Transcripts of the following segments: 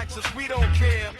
Texas, we don't care.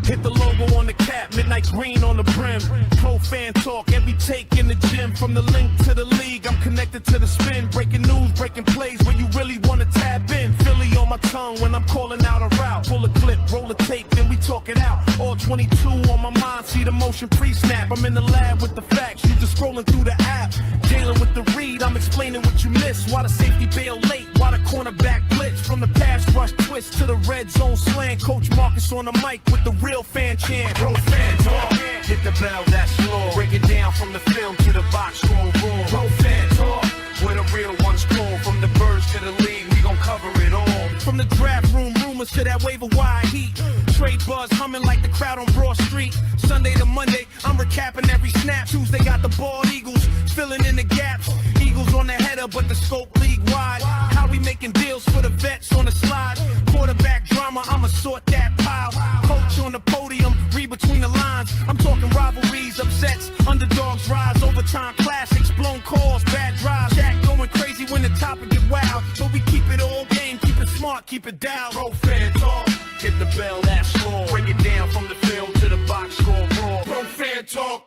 Hit the logo on the cap, midnight green on the brim. Pro fan talk, every take in the gym. From the link to the league, I'm connected to the spin. Breaking news, breaking plays where you really want to tap in. Philly on my tongue when I'm calling out a route. Pull a clip, roll a tape, then we talk it out. All 22 on my mind, see the motion pre-snap. I'm in the lab with the facts, you just scrolling through the app. Jalen with the read, I'm explaining what you missed. Why the safety bail late, why the cornerback blitz. From the pass rush twist to the red zone slang. Coach Marcus on the mic with the real fan chant. Pro fan talk, hit the bell, that's law. Break it down from the film to the box score room. Pro fan talk, where the real ones call. From the birds to the league, we gon' cover it all. From the draft room rumors to that waiver wire heat. Trade buzz humming like the crowd on Broad Street. Sunday to Monday, I'm recapping every snap. Tuesday got the bald Eagles, filling in the gaps. Eagles on the header, but the scope league wide. How we making deals for the vets on the slide. Quarterback drama, I'ma sort that pile. Coach on the podium, read between the lines. I'm talking rivalries, upsets, underdogs rise, overtime classics, blown calls, bad drives. Jack going crazy when the topic get wild. So we keep it all game, keep it smart, keep it down. Pro fan talk, hit the bell, that's law. Break it down from the field to the box score raw. Pro fan talk.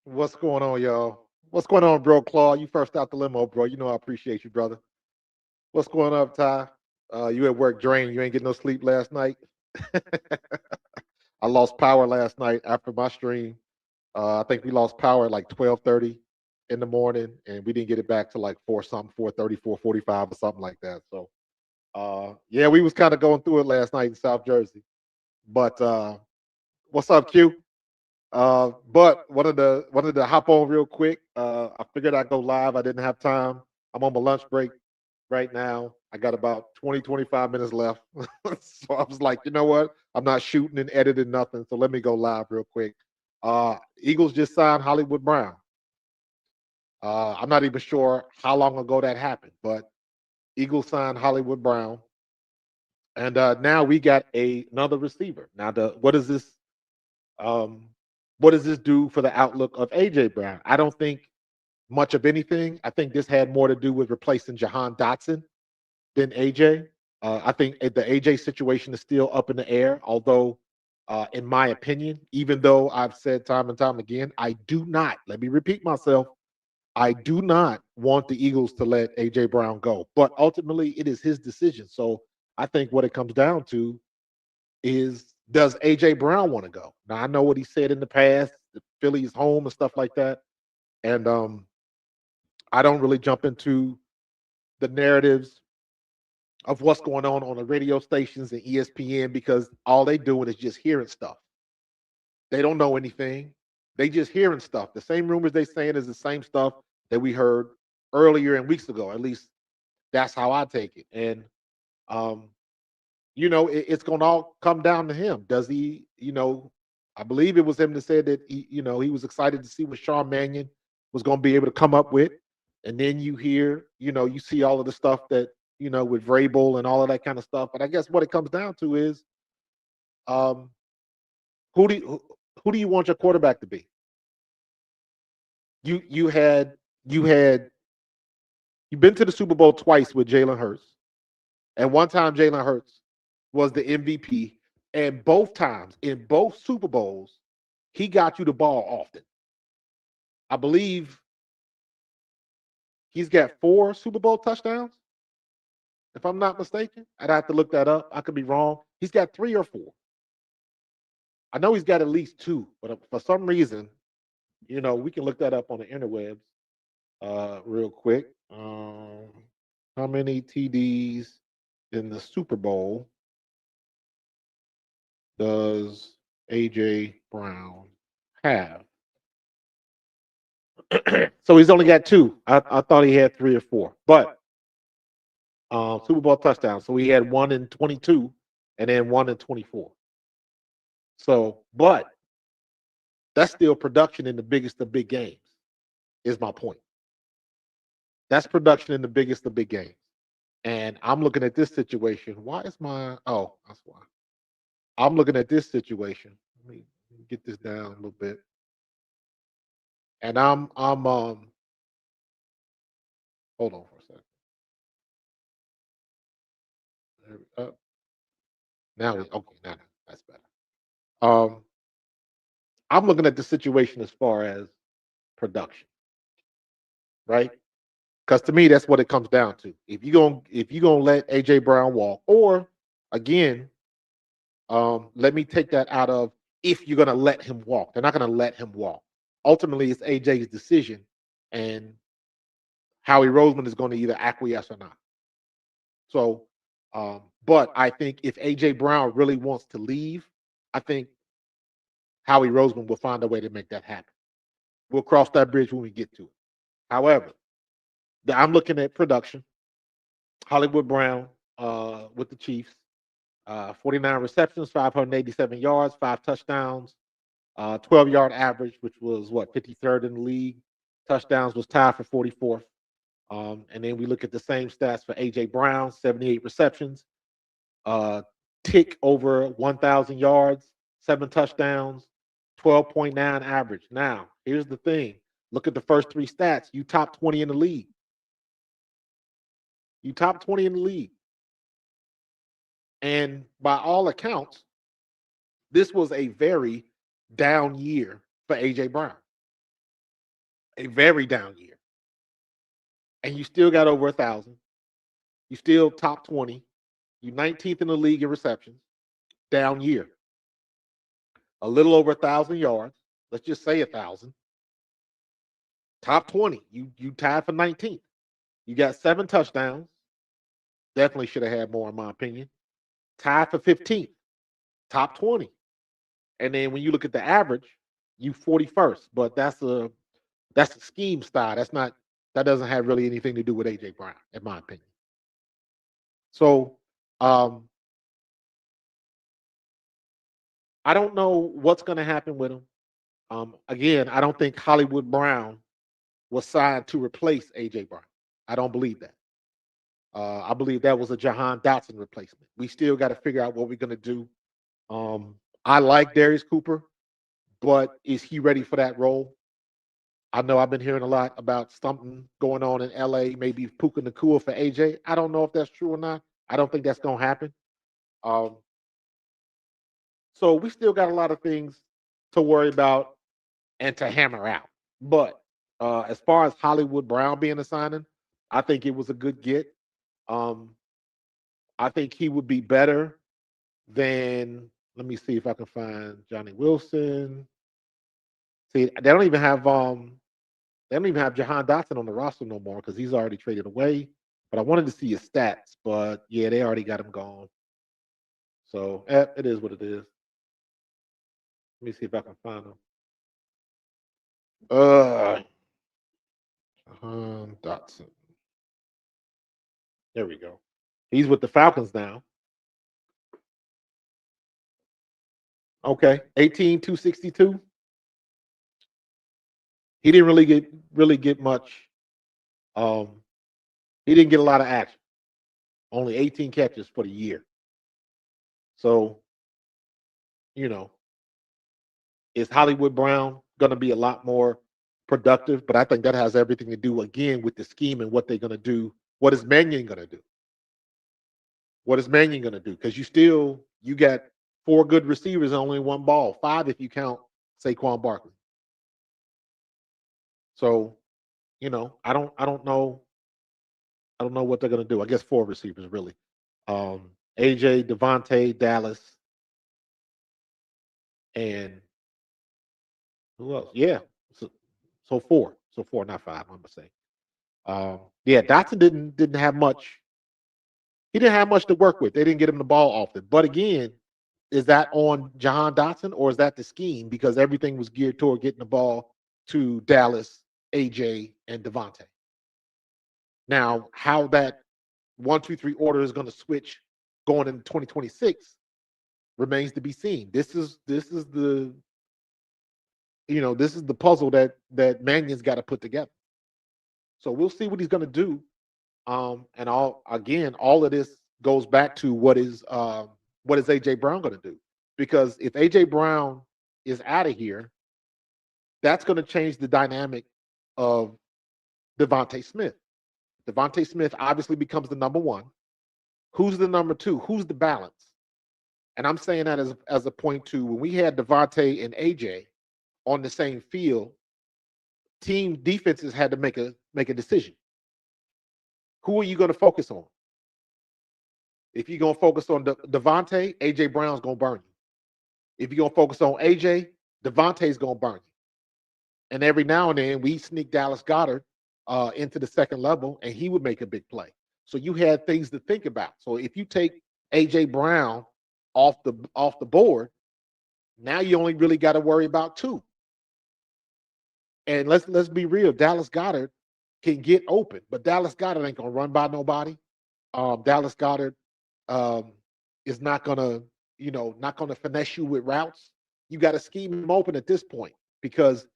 What's going on, y'all? What's going on, bro? Claw, you first out the limo, bro. You know I appreciate you, brother. What's going on, Ty? You at work drained. You ain't getting no sleep last night. I lost power last night after my stream. I think we lost power at like 12:30 in the morning, and we didn't get it back to like 4-something, 4:30, 4:45 or something like that. So, yeah, we was kind of going through it last night in South Jersey. But what's up, Q? But wanted to hop on real quick. I figured I'd go live. I didn't have time. I'm on my lunch break right now. I got about 20, 25 minutes left. So I was like, you know what? I'm not shooting and editing nothing. So let me go live real quick. Eagles just signed Hollywood Brown. I'm not even sure how long ago that happened, but Eagles signed Hollywood Brown. And now we got another receiver. Now, what does this do for the outlook of AJ Brown? I don't think much of anything. I think this had more to do with replacing Jahan Dotson than AJ. I think the AJ situation is still up in the air, although, in my opinion, even though I've said time and time again, I do not, let me repeat myself, I do not want the Eagles to let AJ Brown go. But ultimately, it is his decision. So I think what it comes down to is, does AJ Brown want to go? Now I know what he said in the past, the Philly's home and stuff like that. And I don't really jump into the narratives of what's going on the radio stations and ESPN, because all they doing is just hearing stuff. They don't know anything. They just hearing stuff. The same rumors they saying is the same stuff that we heard earlier and weeks ago. At least that's how I take it. And it's going to all come down to him. Does he, I believe it was him that said that he was excited to see what Sean Mannion was going to be able to come up with. And then you hear, you see all of the stuff that, with Vrabel and all of that kind of stuff. But I guess what it comes down to is, who do you want your quarterback to be? You've been to the Super Bowl twice with Jalen Hurts. And one time Jalen Hurts was the MVP. And both times, in both Super Bowls, he got you the ball often. I believe he's got 4 Super Bowl touchdowns, if I'm not mistaken. I'd have to look that up. I could be wrong. He's got 3 or 4. I know he's got at least 2, but for some reason, we can look that up on the interwebs real quick. How many TDs in the Super Bowl does AJ Brown have? So he's only got 2. I thought he had 3 or 4, but Super Bowl touchdowns. So he had 1 in 22 and then 1 in 24. So, but that's still production in the biggest of big games, is my point. That's production in the biggest of big games. And I'm looking at this situation. Why is that's why. I'm looking at this situation. Let me get this down a little bit. And I'm hold on for a second. Now okay, now that's better. Um, I'm looking at the situation as far as production, right? Because to me, that's what it comes down to. If you gonna let AJ Brown walk, or again, let me take that out of if you're gonna let him walk. They're not gonna let him walk. Ultimately, it's AJ's decision, and Howie Roseman is going to either acquiesce or not. So, but I think if AJ Brown really wants to leave, I think Howie Roseman will find a way to make that happen. We'll cross that bridge when we get to it. However, I'm looking at production. Hollywood Brown with the Chiefs, 49 receptions, 587 yards, 5 touchdowns, 12-yard average, which was what 53rd in the league. Touchdowns was tied for 44th. And then we look at the same stats for AJ Brown, 78 receptions, tick over 1,000 yards, 7 touchdowns, 12.9 average. Now, here's the thing. Look at the first three stats. You top 20 in the league. You top 20 in the league. And by all accounts, this was a very down year for AJ Brown. A very down year. And you still got over 1,000. You still top 20. You 19th in the league in receptions. Down year. A little over 1,000 yards. Let's just say 1,000. Top 20. You tied for 19th. You got 7 touchdowns. Definitely should have had more, in my opinion. Tied for 15th. Top 20. And then when you look at the average, you 41st. But that's a scheme style. That doesn't have really anything to do with AJ Brown, in my opinion. So I don't know what's going to happen with him. Again, I don't think Hollywood Brown was signed to replace AJ Brown. I don't believe that. I believe that was a Jahan Dotson replacement. We still got to figure out what we're going to do. I like Darius Cooper, but is he ready for that role? I know I've been hearing a lot about something going on in LA, maybe Puka Nacua for AJ. I don't know if that's true or not. I don't think that's going to happen. So we still got a lot of things to worry about and to hammer out. But as far as Hollywood Brown being a signing, I think it was a good get. I think he would be better than. Let me see if I can find Johnny Wilson. See, they don't even have Jahan Dotson on the roster no more because he's already traded away. But I wanted to see his stats, but yeah, they already got him gone. So it is what it is. Let me see if I can find him. Jahan Dotson. There we go. He's with the Falcons now. Okay, 18,262. He didn't really get much. He didn't get a lot of action. Only 18 catches for the year. So, you know, is Hollywood Brown going to be a lot more productive? But I think that has everything to do again with the scheme and what they're going to do. What is Mannion going to do? What is Mannion going to do? Because you got 4 good receivers and only 1 ball, 5 if you count Saquon Barkley. So, I don't know what they're going to do. I guess 4 receivers really. AJ, DeVonta, Dallas, and who else? Yeah, so 4. So 4, not 5. I'm gonna say. Yeah, Dotson didn't have much. He didn't have much to work with. They didn't get him the ball often. But again, is that on Jahan Dotson or is that the scheme? Because everything was geared toward getting the ball to Dallas, AJ, and DeVonta. Now, how that 1, 2, 3 order is going to switch going into 2026 remains to be seen. This is the puzzle that Mannion's got to put together. So we'll see what he's going to do. And all of this goes back to what is AJ Brown going to do? Because if AJ Brown is out of here, that's going to change the dynamic of DeVonta Smith. DeVonta Smith obviously becomes the number 1. Who's the number two? Who's the balance? And I'm saying that as a point to when we had DeVonta and AJ on the same field, team defenses had to make a decision. Who are you going to focus on? If you're going to focus on DeVonta, AJ Brown's going to burn you. If you're going to focus on AJ, DeVonta's going to burn you. And every now and then we sneak Dallas Goedert into the second level, and he would make a big play. So you had things to think about. So if you take AJ Brown off the board, now you only really got to worry about two. And let's be real, Dallas Goedert can get open, but Dallas Goedert ain't gonna run by nobody. Dallas Goedert is not gonna, not gonna finesse you with routes. You got to scheme him open at this point because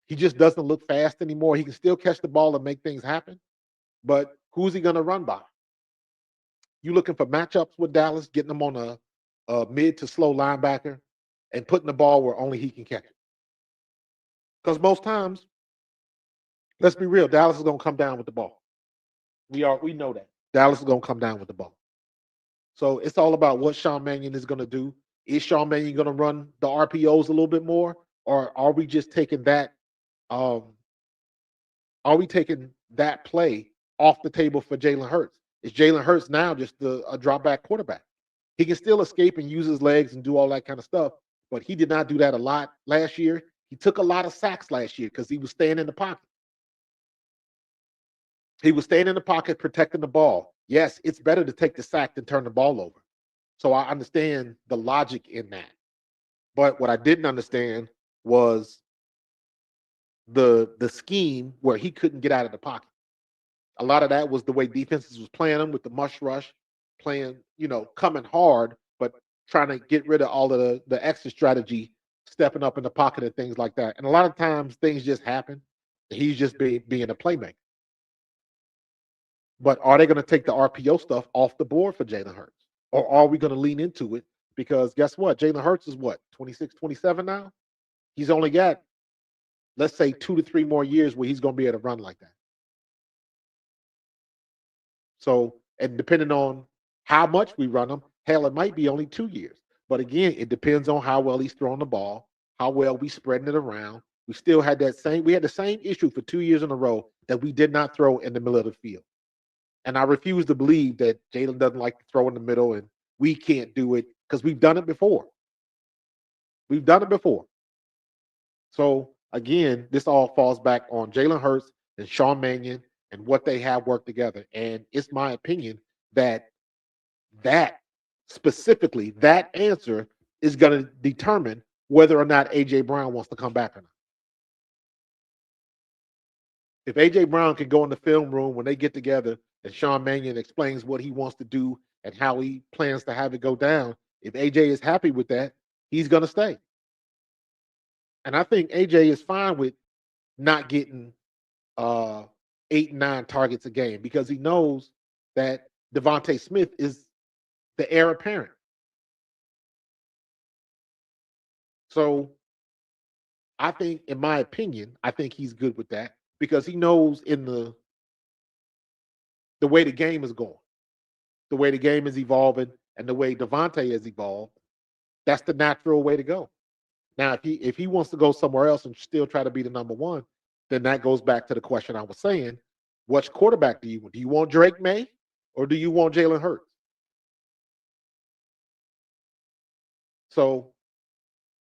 he just doesn't look fast anymore. He can still catch the ball and make things happen, but who's he gonna run by? You looking for matchups with Dallas, getting them on a mid to slow linebacker and putting the ball where only he can catch it. Because most times, let's be real, Dallas is going to come down with the ball. We know that. Dallas is going to come down with the ball. So it's all about what Sean Mannion is going to do. Is Sean Mannion going to run the RPOs a little bit more? Or are we just taking that play off the table for Jalen Hurts? Is Jalen Hurts now just a drop back quarterback? He can still escape and use his legs and do all that kind of stuff, but he did not do that a lot last year. He took a lot of sacks last year because he was staying in the pocket. He was staying in the pocket, protecting the ball. Yes, it's better to take the sack than turn the ball over. So I understand the logic in that. But what I didn't understand was the scheme where he couldn't get out of the pocket. A lot of that was the way defenses was playing him with the mush rush, playing, coming hard, but trying to get rid of all of the extra strategy, stepping up in the pocket and things like that. And a lot of times things just happen. He's just being a playmaker. But are they going to take the RPO stuff off the board for Jalen Hurts? Or are we going to lean into it? Because guess what? Jalen Hurts is what, 26, 27 now? He's only got, let's say, 2 to 3 more years where he's going to be able to run like that. So, and depending on how much we run him, hell, it might be only 2 years. But again, it depends on how well he's throwing the ball, how well we spreading it around. We still had the same issue for 2 years in a row that we did not throw in the middle of the field. And I refuse to believe that Jalen doesn't like to throw in the middle and we can't do it because we've done it before. We've done it before. So again, this all falls back on Jalen Hurts and Sean Mannion and what they have worked together. And it's my opinion that specifically, that answer is going to determine whether or not A.J. Brown wants to come back or not. If A.J. Brown can go in the film room when they get together and Sean Mannion explains what he wants to do and how he plans to have it go down, if A.J. is happy with that, he's going to stay. And I think A.J. is fine with not getting 8, 9 targets a game because he knows that DeVonta Smith is the heir apparent. So I think, in my opinion, I think he's good with that because he knows in the way the game is going, the way the game is evolving, and the way DeVonta has evolved, that's the natural way to go. Now, if he wants to go somewhere else and still try to be the number one, then that goes back to the question I was saying: which quarterback do you want? Do you want Drake May or do you want Jalen Hurts? So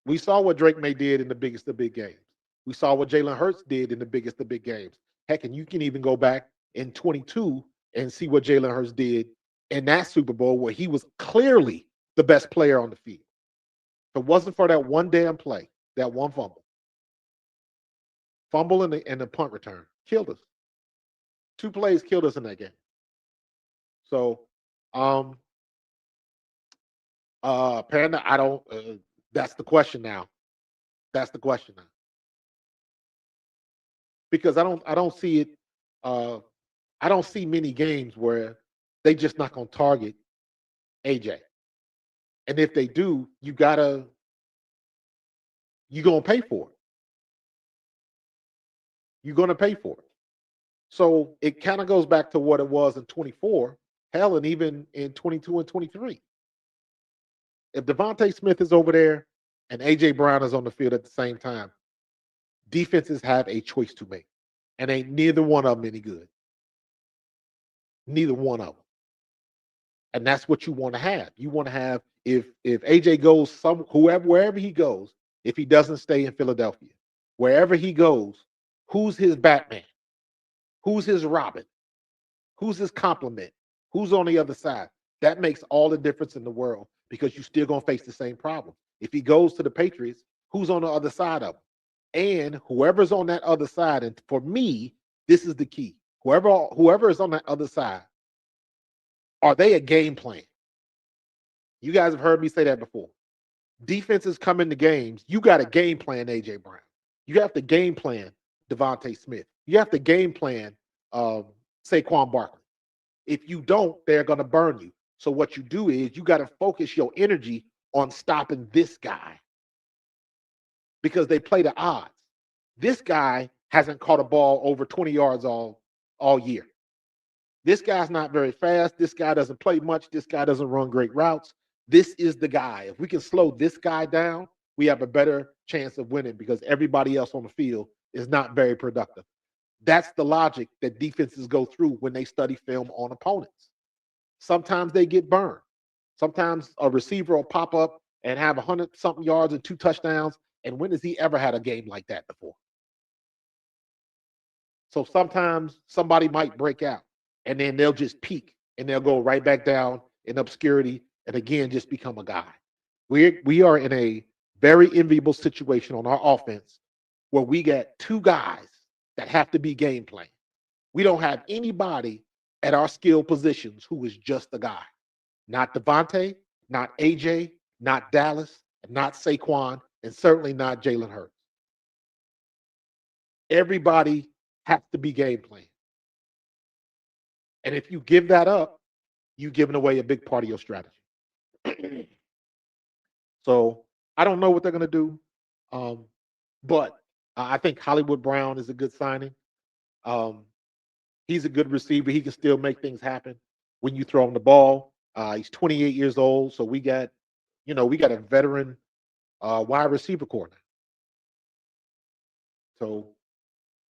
we saw what Drake May did in the biggest of big games. We saw what Jalen Hurts did in the biggest of big games. Heck, and you can even go back in 22 and see what Jalen Hurts did in that Super Bowl where he was clearly the best player on the field. If it wasn't for that one damn play, that one fumble and the punt return, killed us. 2 plays killed us in that game. So, Panda, I don't. That's the question now. That's the question now. Because I don't see it. I don't see many games where they just not gonna target AJ. And if they do, you're gonna pay for it. You're gonna pay for it. So it kind of goes back to what it was in 24. Hell, and even in 22 and 23. If DeVonta Smith is over there and A.J. Brown is on the field at the same time, defenses have a choice to make. And ain't neither one of them any good. Neither one of them. And that's what you want to have. You want to have, if AJ goes wherever he goes, if he doesn't stay in Philadelphia, wherever he goes, who's his Batman? Who's his Robin? Who's his complement? Who's on the other side? That makes all the difference in the world, because you're still going to face the same problem. If he goes to the Patriots, who's on the other side of him? And whoever's on that other side, and for me, this is the key. Whoever is on that other side, are they a game plan? You guys have heard me say that before. Defenses come into games, you got to game plan A.J. Brown. You have to game plan DeVonta Smith. You have to game plan Saquon Barkley. If you don't, they're going to burn you. So what you do is you got to focus your energy on stopping this guy, because they play the odds. This guy hasn't caught a ball over 20 yards all year. This guy's not very fast. This guy doesn't play much. This guy doesn't run great routes. This is the guy. If we can slow this guy down, we have a better chance of winning, because everybody else on the field is not very productive. That's the logic that defenses go through when they study film on opponents. Sometimes they get burned. Sometimes a receiver will pop up and have 100-something yards and 2 touchdowns. And when has he ever had a game like that before? So sometimes somebody might break out, and then they'll just peak, and they'll go right back down in obscurity and again just become a guy. We are in a very enviable situation on our offense where we got 2 guys that have to be game plan. We don't have anybody at our skill positions who is just a guy. Not DeVonta, not AJ, not Dallas, not Saquon, and certainly not Jalen Hurts. Everybody has to be game plan. And if you give that up, you've given away a big part of your strategy. So I don't know what they're going to do, but I think Hollywood Brown is a good signing. He's a good receiver. He can still make things happen when you throw him the ball. He's 28 years old, so we got a veteran wide receiver corner. So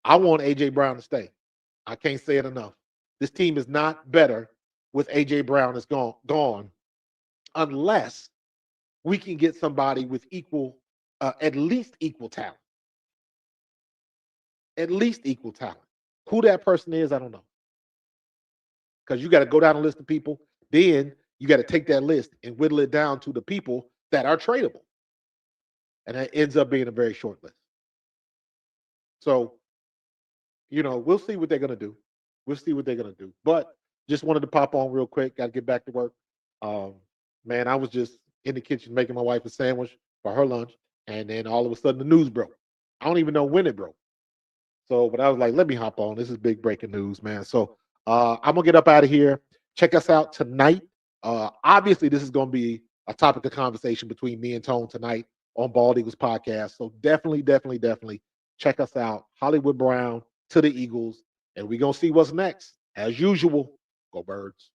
I want A.J. Brown to stay. I can't say it enough. This team is not better with A.J. Brown is gone, unless we can get somebody with at least equal talent. At least equal talent. Who that person is, I don't know. Because you got to go down a list of people. Then you got to take that list and whittle it down to the people that are tradable. And that ends up being a very short list. So, we'll see what they're going to do. We'll see what they're going to do. But just wanted to pop on real quick. Got to get back to work. Man, I was just in the kitchen making my wife a sandwich for her lunch. And then all of a sudden the news broke. I don't even know when it broke. So, but I was like, let me hop on. This is big breaking news, man. So I'm going to get up out of here. Check us out tonight. Obviously, this is going to be a topic of conversation between me and Tone tonight on Bald Eagles podcast. So definitely check us out. Hollywood Brown to the Eagles. And we're going to see what's next. As usual, go Birds.